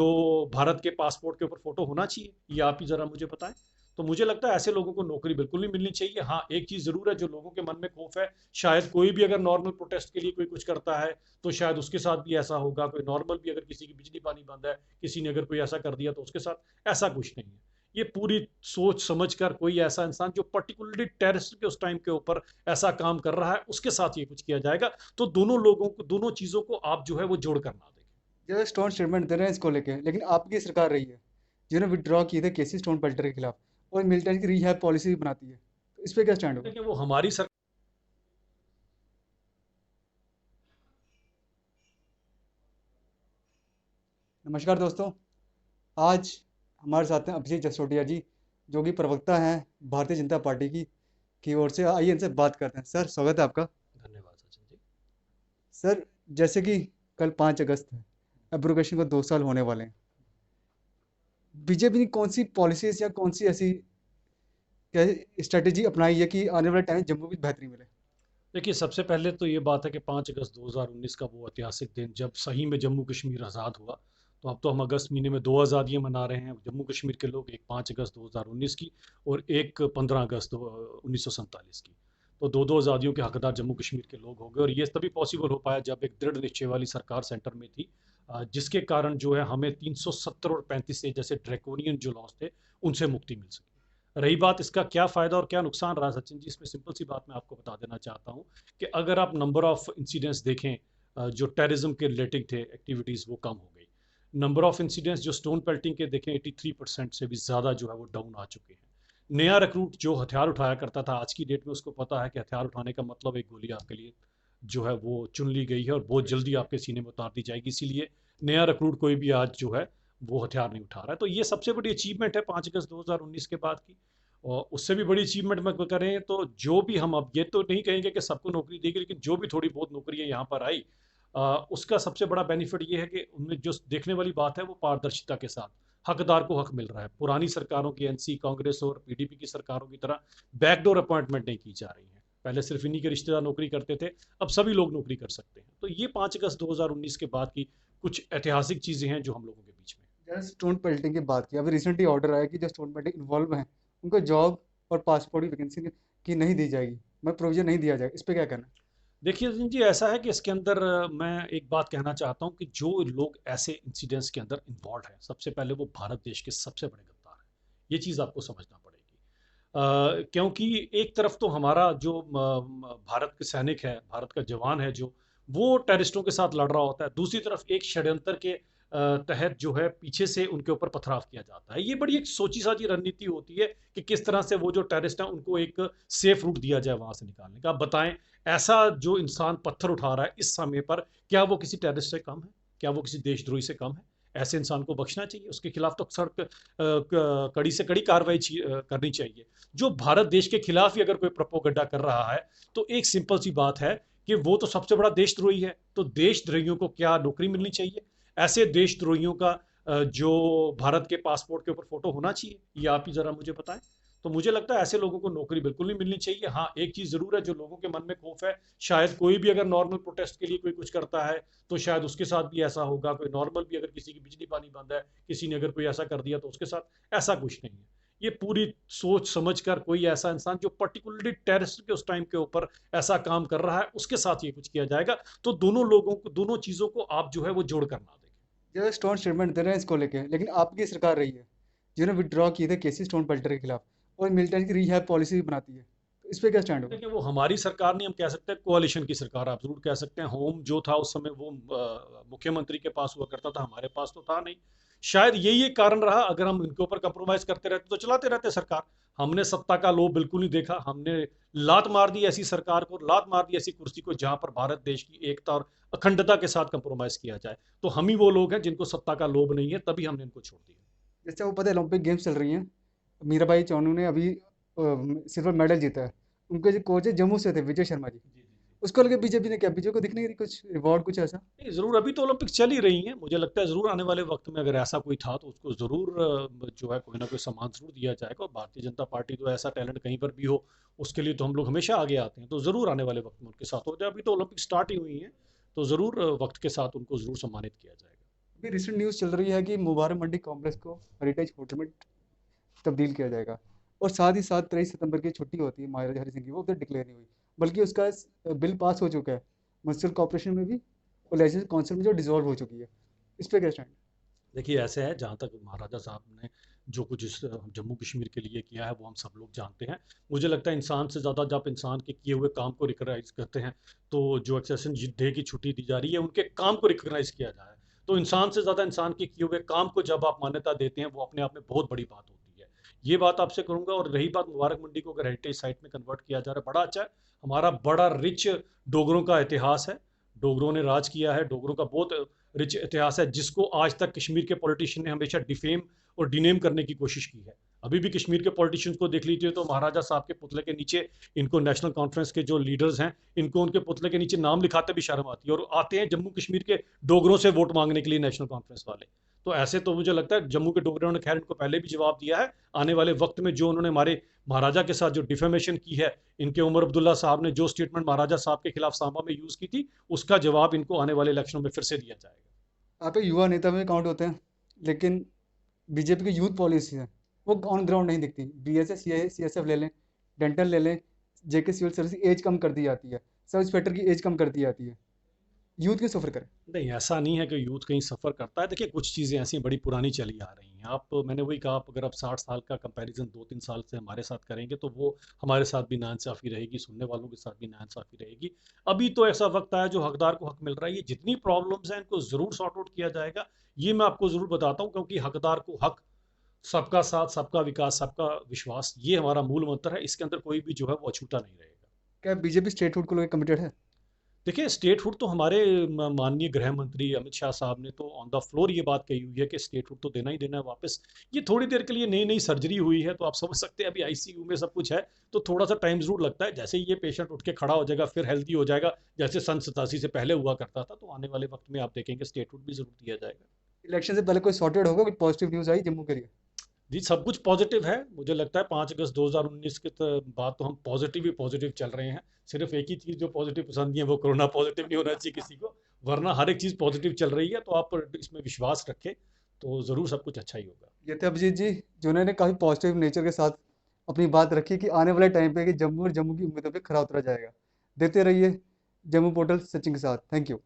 तो भारत के पासपोर्ट के ऊपर फोटो होना चाहिए, ये आप ही जरा मुझे बताएं। तो मुझे लगता है ऐसे लोगों को नौकरी बिल्कुल नहीं मिलनी चाहिए। हाँ, एक चीज़ ज़रूर है जो लोगों के मन में खौफ है, शायद कोई भी अगर नॉर्मल प्रोटेस्ट के लिए कोई कुछ करता है तो शायद उसके साथ भी ऐसा होगा। कोई नॉर्मल भी अगर किसी की बिजली पानी बंद है, किसी ने अगर कोई ऐसा कर दिया तो उसके साथ ऐसा कुछ नहीं है। ये पूरी सोच समझ कर कोई ऐसा इंसान जो पर्टिकुलरली टेररिस्ट के उस टाइम के ऊपर ऐसा काम कर रहा है उसके साथ ये कुछ किया जाएगा। तो दोनों लोगों को, दोनों चीज़ों को आप जो है वो जोड़ कर ना देखें। जो स्टोन स्टेटमेंट दे रहे हैं इसको लेके, लेकिन आपकी सरकार रही है जिन्होंने विड्रॉ किए थे केसेस स्टोन पेल्टर के खिलाफ, और मिलिटेंट की रिहैब पॉलिसी भी बनाती है, तो इस पे क्या स्टैंड होगा? देखिए वो हमारी सरकार। नमस्कार दोस्तों। आज हमारे साथ हैं अभिषेक जसोटिया जी, जो कि प्रवक्ता हैं भारतीय जनता पार्टी की ओर से। आइए इनसे बात करते हैं। सर, स्वागत है आपका। धन्यवाद सचिन जी। सर, जैसे कि कल 5 अगस्त है, एब्रोगेशन को 2 साल होने वाले हैं। बीजेपी ने कौन सी पॉलिसीज या कौन सी ऐसी क्या स्ट्रेटेजी अपनाई है कि आने वाले टाइम जम्मू की बेहतरी मिले? देखिए सबसे पहले तो ये बात है कि 5 अगस्त 2019 का वो ऐतिहासिक दिन जब सही में जम्मू कश्मीर आज़ाद हुआ। तो अब तो हम अगस्त महीने में दो आज़ादियाँ मना रहे हैं जम्मू कश्मीर के लोग, एक 5 अगस्त 2019 की और एक 15 अगस्त 1947 की। तो दो दो आज़ादियों के हकदार जम्मू कश्मीर के लोग हो गए, और ये तभी पॉसिबल हो पाया जब एक दृढ़ निश्चय वाली सरकार सेंटर में थी, जिसके कारण जो है हमें 370 और 35 से जैसे ड्रैकोनियन जो लॉज थे उनसे मुक्ति मिल सकी। रही बात इसका क्या फ़ायदा और क्या नुकसान रहा सचिन जी, इसमें सिंपल सी बात मैं आपको बता देना चाहता हूँ कि अगर आप नंबर ऑफ इंसिडेंट्स देखें, जो टेररिज्म के रिलेटेड थे एक्टिविटीज़ वो कम हो गई। नंबर ऑफ इंसिडेंट्स जो स्टोन पेल्टिंग के देखें 83% से भी ज़्यादा जो है वो डाउन आ चुके हैं। नया रिक्रूट जो हथियार उठाया करता था आज की डेट में उसको पता है कि हथियार उठाने का मतलब एक गोली आपके लिए जो है वो चुन ली गई है और बहुत जल्दी आपके सीने में उतार दी जाएगी, इसीलिए नया रिक्रूट कोई भी आज जो है वो हथियार नहीं उठा रहा है। तो ये सबसे बड़ी अचीवमेंट है 5 अगस्त 2019 के बाद की। और उससे भी बड़ी अचीवमेंट में करें तो जो भी हम, अब ये तो नहीं कहेंगे कि सबको नौकरी देगी, लेकिन जो भी थोड़ी बहुत नौकरियां यहाँ पर आई, उसका सबसे बड़ा बेनिफिट ये है कि उनमें जो देखने वाली बात है वो पारदर्शिता के साथ हकदार को हक मिल रहा है। पुरानी सरकारों की, एनसी कांग्रेस और पीडीपी की सरकारों की तरह बैकडोर अपॉइंटमेंट नहीं की जा रही है। पहले सिर्फ इन्हीं के रिश्तेदार नौकरी करते थे, अब सभी लोग नौकरी कर सकते हैं। तो ये 5 अगस्त 2019 के बाद की कुछ ऐतिहासिक चीजें हैं जो हम लोगों के बीच में। जैसे स्टोन पेल्टिंग की बात की, अभी रिसेंटली ऑर्डर आया कि जो स्टोन पेल्टिंग इन्वॉल्व हैं उनको जॉब और पासपोर्ट की वैकेंसी की नहीं दी जाएगी, मैं प्रोविजन नहीं दिया जाएगा। इस पे क्या कहना है? देखिए जी, ऐसा है कि इसके अंदर मैं एक बात कहना चाहता हूँ कि जो लोग ऐसे इंसिडेंट्स के अंदर इन्वॉल्व हैं, सबसे पहले वो भारत देश के सबसे बड़े गद्दार हैं। ये चीज़ आपको समझना पड़ेगी। क्योंकि एक तरफ तो हमारा जो भारत के सैनिक है, भारत का जवान है जो, वो टेररिस्टों के साथ लड़ रहा होता है, दूसरी तरफ एक षड्यंत्र के तहत जो है पीछे से उनके ऊपर पथराव किया जाता है। ये बड़ी एक सोची साची रणनीति होती है कि किस तरह से वो जो टेररिस्ट हैं उनको एक सेफ रूट दिया जाए वहां से निकालने का। आप बताएं, ऐसा जो इंसान पत्थर उठा रहा है इस समय पर, क्या वो किसी टेररिस्ट से कम है? क्या वो किसी देशद्रोही से कम है? ऐसे इंसान को बख्शना चाहिए, उसके खिलाफ तो सख्त कड़ी से कड़ी कार्रवाई करनी चाहिए। जो भारत देश के खिलाफ ही अगर कोई प्रोपोगंडा कर रहा है तो एक सिंपल सी बात है कि वो तो सबसे बड़ा देशद्रोही है। तो देशद्रोहियों को क्या नौकरी मिलनी चाहिए? ऐसे देशद्रोहियों का जो भारत के पासपोर्ट के ऊपर फोटो होना चाहिए, ये आप ही जरा मुझे बताएं। तो मुझे लगता है ऐसे लोगों को नौकरी बिल्कुल नहीं मिलनी चाहिए। हाँ, एक चीज़ ज़रूर है जो लोगों के मन में खौफ है, शायद कोई भी अगर नॉर्मल प्रोटेस्ट के लिए कोई कुछ करता है तो शायद उसके साथ भी ऐसा होगा। कोई नॉर्मल भी अगर किसी की बिजली पानी बंद है, किसी ने अगर कोई ऐसा कर दिया तो उसके साथ ऐसा कुछ नहीं है। ये पूरी सोच समझ कर कोई ऐसा इंसान जो पर्टिकुलरली टेररिस्ट के उस टाइम के ऊपर ऐसा काम कर रहा है उसके साथ ये कुछ किया जाएगा। तो दोनों लोगों को, दोनों चीज़ों को आप जो है वो जोड़ कर ना देखें। जो स्टोन स्टेटमेंट दे रहे हैं इसको लेके, लेकिन आपकी सरकार रही है जिन्होंने विड्रॉ किए थे केसेस स्टोन पेल्टर के खिलाफ, और मिलिटेंट की रिहैब पॉलिसी भी बनाती है, तो इस पे क्या स्टैंड होगा? देखिए वो हमारी सरकार नहीं, हम कह सकते हैं कोalition की सरकार आप जरूर कह सकते हैं। होम जो था उस समय वो मुख्यमंत्री के पास हुआ करता था, हमारे पास तो था नहीं। शायद यही एक कारण रहा, अगर हम इनके ऊपर कंप्रोमाइज करते रहते तो चलाते रहते सरकार। हमने सत्ता का लोभ बिल्कुल नहीं देखा, हमने लात मार दी ऐसी सरकार को, लात मार दी ऐसी कुर्सी को जहां पर भारत देश की एकता और अखंडता के साथ कंप्रोमाइज किया जाए। तो हम ही वो लोग हैं जिनको सत्ता का लोभ नहीं है, तभी हमने इनको छोड़ दिया। जैसे वो पता है ओलंपिक गेम्स चल रही हैं, मीराबाई चानू ने अभी सिल्वर मेडल जीता है। उनके जो कोच है जम्मू से थे, विजय शर्मा जी। जी जी जी। उसको लेके बीजेपी ने क्या, बीजेपी को दिख नहीं रही कुछ रिवॉर्ड कुछ ऐसा? नहीं, ज़रूर अभी तो ओलंपिक चल ही रही हैं, मुझे लगता है ज़रूर आने वाले वक्त में अगर ऐसा कोई था तो उसको ज़रूर जो है कोई ना कोई सम्मान ज़रूर दिया जाएगा। और भारतीय जनता पार्टी तो ऐसा टैलेंट कहीं पर भी हो उसके लिए तो हम लोग हमेशा आगे आते हैं। तो ज़रूर आने वाले वक्त में उनके साथ हो जाए, अभी तो ओलंपिक स्टार्ट ही हुई हैं, तो ज़रूर वक्त के साथ उनको ज़रूर सम्मानित किया जाएगा। अभी रिसेंट न्यूज़ चल रही है कि मुबारक मंडी कॉम्प्लेक्स को हेरिटेज होटल में तब्दील किया जाएगा, और साथ ही साथ 23 सितंबर की छुट्टी होती है महाराजा हरि सिंह की, वो अब तक डिक्लेयर नहीं हुई, बल्कि उसका बिल पास हो चुका है म्यूनसिपल कॉर्पोरेशन में भी, और लेजिस्लेटिव काउंसिल में जो डिसॉल्व हो चुकी है। इस पे क्या स्टैंड? देखिए ऐसे है, जहाँ तक महाराजा साहब ने जो कुछ इस जम्मू कश्मीर के लिए किया है वो हम सब लोग जानते हैं। मुझे लगता है इंसान से ज़्यादा जब इंसान के किए हुए काम को रिकग्नाइज करते हैं, तो जो एक्सेशन डे की छुट्टी दी जा रही है उनके काम को रिकग्नाइज किया जाए। तो इंसान से ज़्यादा इंसान के किए हुए काम को जब आप मान्यता देते हैं, वो अपने आप में बहुत बड़ी बात होती है। ये बात आपसे करूंगा। और रही बात मुबारक मंडी को अगर हेरिटेज साइट में कन्वर्ट किया जा रहा है, बड़ा अच्छा है। हमारा बड़ा रिच डोगरों का इतिहास है, डोगरों ने राज किया है, डोगरों का बहुत रिच इतिहास है, जिसको आज तक कश्मीर के पॉलिटिशियन ने हमेशा डिफेम और डिनेम करने की कोशिश की है। अभी भी कश्मीर के पॉलिटिशियंस को देख लीजिए तो महाराजा साहब के पुतले के नीचे इनको नेशनल कॉन्फ्रेंस के जो लीडर्स हैं, इनको उनके पुतले के नीचे नाम लिखाते भी शर्म आती है, और आते हैं जम्मू कश्मीर के डोगरों से वोट मांगने के लिए नेशनल कॉन्फ्रेंस वाले। तो ऐसे तो मुझे लगता है जम्मू के डोगरों ने खैर इनको पहले भी जवाब दिया है। आने वाले वक्त में जो उन्होंने हमारे महाराजा के साथ जो डिफेमेशन की है, इनके उमर अब्दुल्ला साहब ने जो स्टेटमेंट महाराजा साहब के खिलाफ सांबा में यूज़ की थी, उसका जवाब इनको आने वाले इलेक्शनों में फिर से दिया जाएगा। आप एक युवा नेता में काउंट होते हैं, लेकिन बीजेपी की यूथ पॉलिसी है वो ऑन ग्राउंड नहीं दिखती। बीएसएस सीएसएफ ले लें, डेंटल ले लें, जेके सिविल सर्विस की एज कम कर दी जाती है, सब इंस्पेक्टर की एज कम कर दी जाती है। यूथ क्यों सफ़र करे? नहीं, ऐसा नहीं है कि यूथ कहीं सफ़र करता है। देखिए कुछ चीज़ें ऐसी बड़ी पुरानी चली आ रही हैं। आप, मैंने वही कहा, आप अगर आप 60 साल का कंपैरिजन 2-3 साल से हमारे साथ करेंगे तो वो हमारे साथ भी नाइंसाफ़ी रहेगी, सुनने वालों के साथ भी नाइंसाफ़ी रहेगी। अभी तो ऐसा वक्त आया जो हकदार को हक मिल रहा है। ये जितनी प्रॉब्लम्स हैं इनको ज़रूर सॉर्ट आउट किया जाएगा। ये मैं आपको ज़रूर बताता हूँ, क्योंकि हकदार को हक, सबका साथ, सबका विकास, सबका विश्वास, ये हमारा मूल मंत्र है। इसके अंदर कोई भी जो है वो अछूता नहीं रहेगा। क्या बीजेपी स्टेट हुड को लेकर कमिटेड है? देखिए स्टेटहुड तो हमारे माननीय गृह मंत्री अमित शाह साहब ने तो ऑन द फ्लोर ये बात कही हुई है कि स्टेटहुड तो देना ही देना है वापस। ये थोड़ी देर के लिए नई नई सर्जरी हुई है, तो आप समझ सकते हैं अभी आईसीयू में सब कुछ है, तो थोड़ा सा टाइम जरूर लगता है। जैसे ही ये पेशेंट उठ के खड़ा हो जाएगा, फिर हेल्दी हो जाएगा, जैसे सन 87 से पहले हुआ करता था, तो आने वाले वक्त में आप देखेंगे स्टेटहुड भी जरूर दिया जाएगा। इलेक्शन से पहले कोई सॉर्टेड होगा, कोई पॉजिटिव न्यूज़ आई जम्मू के लिए? जी सब कुछ पॉजिटिव है। मुझे लगता है 5 अगस्त 2019 के बाद तो हम पॉजिटिव ही पॉजिटिव चल रहे हैं। सिर्फ एक ही चीज़ जो पॉजिटिव पसंद नहीं है, वो कोरोना पॉजिटिव नहीं होना चाहिए किसी को, वरना हर एक चीज़ पॉजिटिव चल रही है। तो आप इसमें विश्वास रखें, तो ज़रूर सब कुछ अच्छा ही होगा। ये थे अभिजीत जी, जिन्होंने काफ़ी पॉजिटिव नेचर के साथ अपनी बात रखी कि आने वाले टाइम पे कि जम्मू और जम्मू की उम्मीदों पे खरा उतरा जाएगा। देते रहिए जम्मू पोर्टल सचिन के साथ। Thank you.